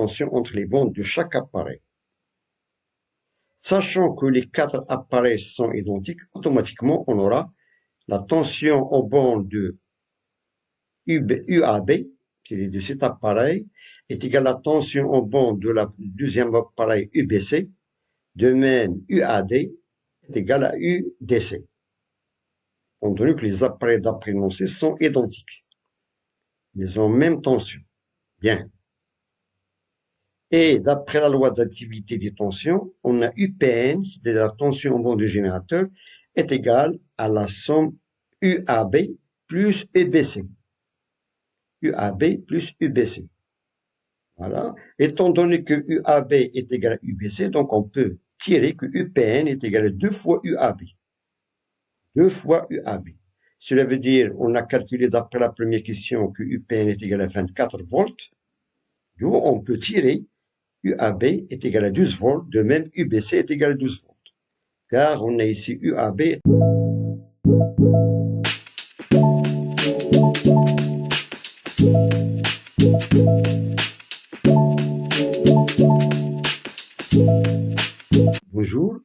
tension entre les bandes de chaque appareil. Sachant que les 4 appareils sont identiques, automatiquement, on aura la tension aux bandes de UAB, c'est-à-dire de cet appareil, est égale à la tension aux bandes de la deuxième appareil UBC. De même, UAD est égal à UDC, compte tenu que les appareils d'après énoncé sont identiques. Ils ont même tension. Bien. Et d'après la loi d'activité des tensions, on a UPN, c'est-à-dire la tension en bande du générateur, est égale à la somme UAB plus UBC. UAB plus UBC. Voilà. Étant donné que UAB est égal à UBC, donc on peut tirer que UPN est égal à 2 fois UAB. 2 fois UAB. Cela veut dire, on a calculé d'après la première question que UPN est égal à 24 volts. D'où on peut tirer UAB est égal à 12 volts, de même UBC est égal à 12 volts. Car on a ici UAB. Bonjour,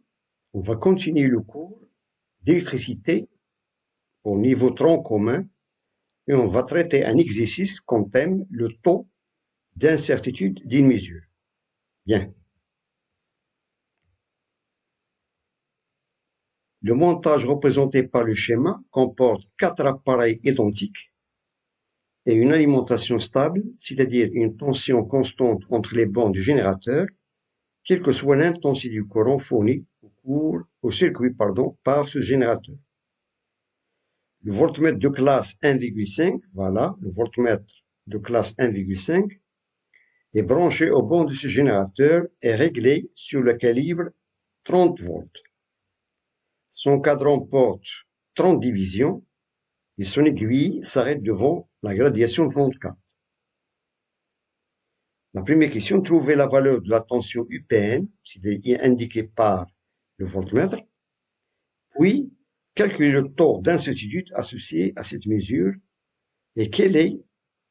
on va continuer le cours d'électricité au niveau tronc commun et on va traiter un exercice comme thème le taux d'incertitude d'une mesure. Bien. Le montage représenté par le schéma comporte 4 appareils identiques et une alimentation stable, c'est-à-dire une tension constante entre les bandes du générateur, quelle que soit l'intensité du courant fourni au circuit par ce générateur. Le voltmètre de classe 1,5, voilà, le voltmètre de classe 1,5 est branché au banc de ce générateur et réglé sur le calibre 30 volts. Son cadran porte 30 divisions et son aiguille s'arrête devant la gradation 24. La première question, trouver la valeur de la tension UPN, c'est indiquée par le voltmètre, puis calculer le taux d'incertitude associé à cette mesure et quelle est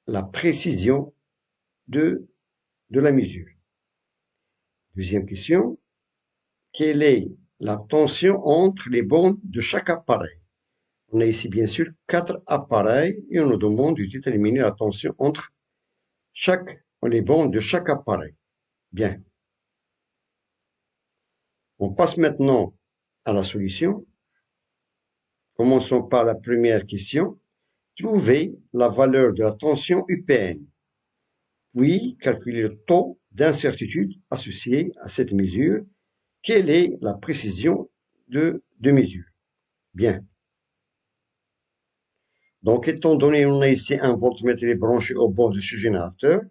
la précision de la mesure. Deuxième question, quelle est la tension entre les bandes de chaque appareil? On a ici bien sûr 4 appareils et on nous demande de déterminer la tension entre les bandes de chaque appareil. Bien. On passe maintenant à la solution. Commençons par la première question. Trouver la valeur de la tension UPN. Puis, calculer le taux d'incertitude associé à cette mesure. Quelle est la précision de mesure? Bien. Donc, étant donné qu'on a ici un voltmètre branché au bord de ce générateur,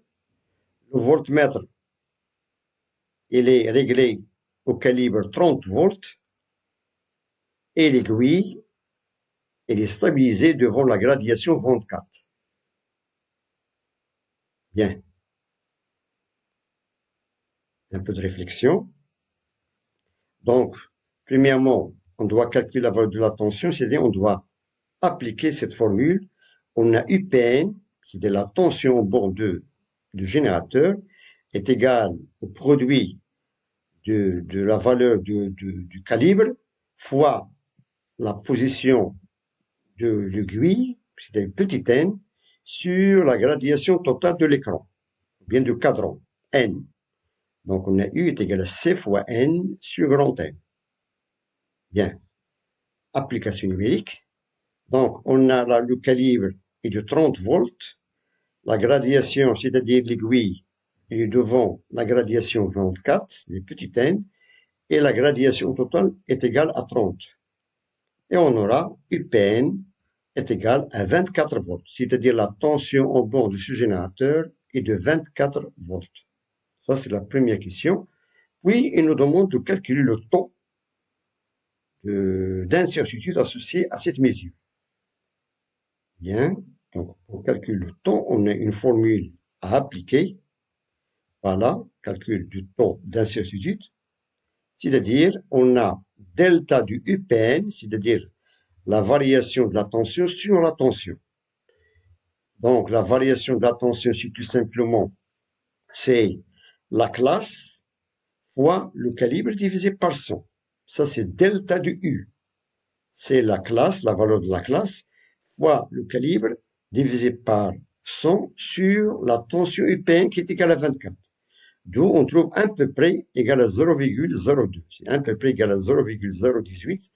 le voltmètre, il est réglé au calibre 30 volts et l'aiguille, elle est stabilisée devant la gradation 24. Bien. Un peu de réflexion. Donc, premièrement, on doit calculer la valeur de la tension, c'est-à-dire on doit appliquer cette formule. On a UPN, c'est-à-dire la tension au bord du générateur, est égale au produit de la valeur du calibre fois la position de l'aiguille, c'est-à-dire petit n, sur la gradation totale de l'écran, bien du cadran, n. Donc, on a U est égal à C fois N sur grand N. Bien. Application numérique. Donc, on a là le calibre est de 30 volts. La gradation, c'est-à-dire l'aiguille, est devant la gradation 24, les petites n, et la gradation totale est égale à 30. Et on aura UPN est égal à 24 volts, c'est-à-dire la tension au bord de ce générateur est de 24 volts. Ça, c'est la première question. Puis, il nous demande de calculer le taux d'incertitude associé à cette mesure. Bien, donc pour calculer le taux, on a une formule à appliquer. Voilà, calcul du taux d'incertitude. C'est-à-dire, on a delta du UPN, c'est-à-dire la variation de la tension sur la tension. Donc, la variation de la tension, c'est tout simplement, c'est la classe fois le calibre divisé par 100. Ça, c'est delta de U. C'est la classe, la valeur de la classe, fois le calibre divisé par 100 sur la tension UPN qui est égale à 24. D'où on trouve à peu près égal à 0,02. C'est à peu près égal à 0,018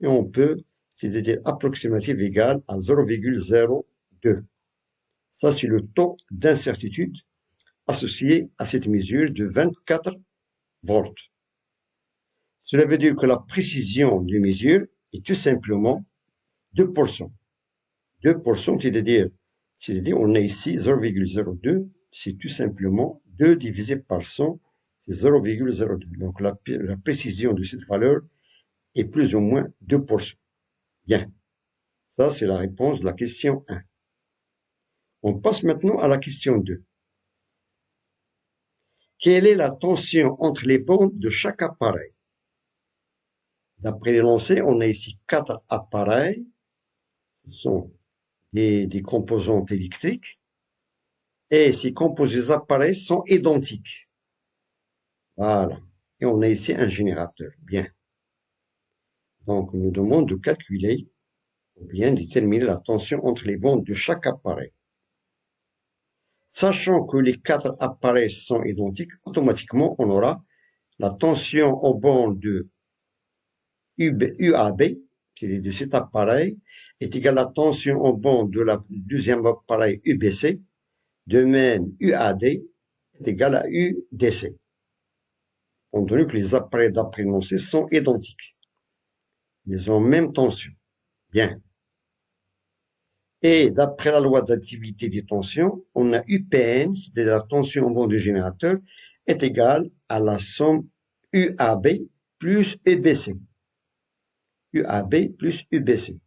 et on peut, c'est-à-dire approximative égale à 0,02. Ça, c'est le taux d'incertitude associé à cette mesure de 24 volts. Cela veut dire que la précision d'une mesure est tout simplement 2%. 2%, c'est-à-dire on a ici 0,02, c'est tout simplement 2 divisé par 100, c'est 0,02. Donc la précision de cette valeur est plus ou moins 2%. Bien, ça c'est la réponse de la question 1. On passe maintenant à la question 2. Quelle est la tension entre les bandes de chaque appareil? D'après l'énoncé, on a ici 4 appareils. Ce sont des composantes électriques. Et ces composés appareils sont identiques. Voilà. Et on a ici un générateur. Bien. Donc, on nous demande de calculer ou bien déterminer la tension entre les bandes de chaque appareil. Sachant que les 4 appareils sont identiques, automatiquement, on aura la tension aux bandes de UAB, c'est de cet appareil, est égale à la tension aux bandes de la deuxième appareil UBC. De même, UAD est égal à UDC. Compte tenu que les appareils d'après énoncé sont identiques. Ils ont même tension. Bien. Et d'après la loi d'activité des tensions, on a UPN, c'est-à-dire la tension en bande du générateur, est égale à la somme UAB plus UBC. UAB plus UBC.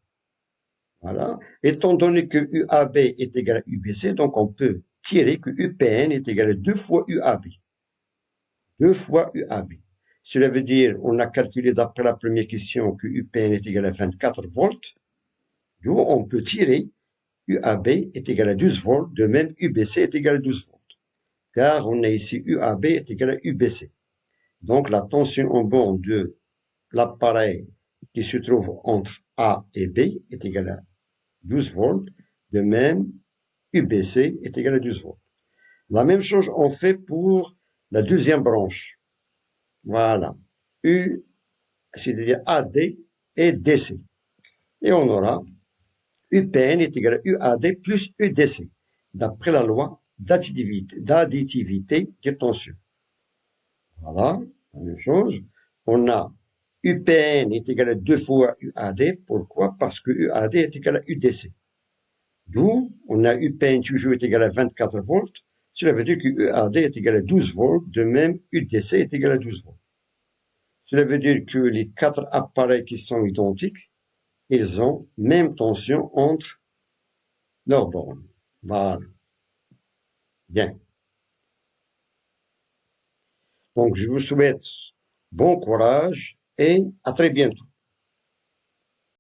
Voilà. Étant donné que UAB est égal à UBC, donc on peut tirer que UPN est égal à 2 fois UAB. 2 fois UAB. Cela veut dire, on a calculé d'après la première question que UPN est égal à 24 volts. D'où on peut tirer UAB est égal à 12 volts, de même UBC est égal à 12 volts. Car on a ici UAB est égal à UBC. Donc la tension en bande de l'appareil qui se trouve entre A et B est égale à 12 volts, de même UBC est égal à 12 volts. La même chose on fait pour la deuxième branche. Voilà. U, c'est-à-dire AD et DC. Et on aura UPN est égal à UAD plus UDC, d'après la loi d'additivité des tensions. Voilà, la même chose. On a UPN est égal à 2 fois UAD. Pourquoi? Parce que UAD est égal à UDC. D'où on a UPN toujours est égal à 24 volts. Cela veut dire que UAD est égal à 12 volts. De même, UDC est égal à 12 volts. Cela veut dire que les 4 appareils qui sont identiques, ils ont même tension entre leurs bornes. Voilà. Bien. Donc, je vous souhaite bon courage et à très bientôt.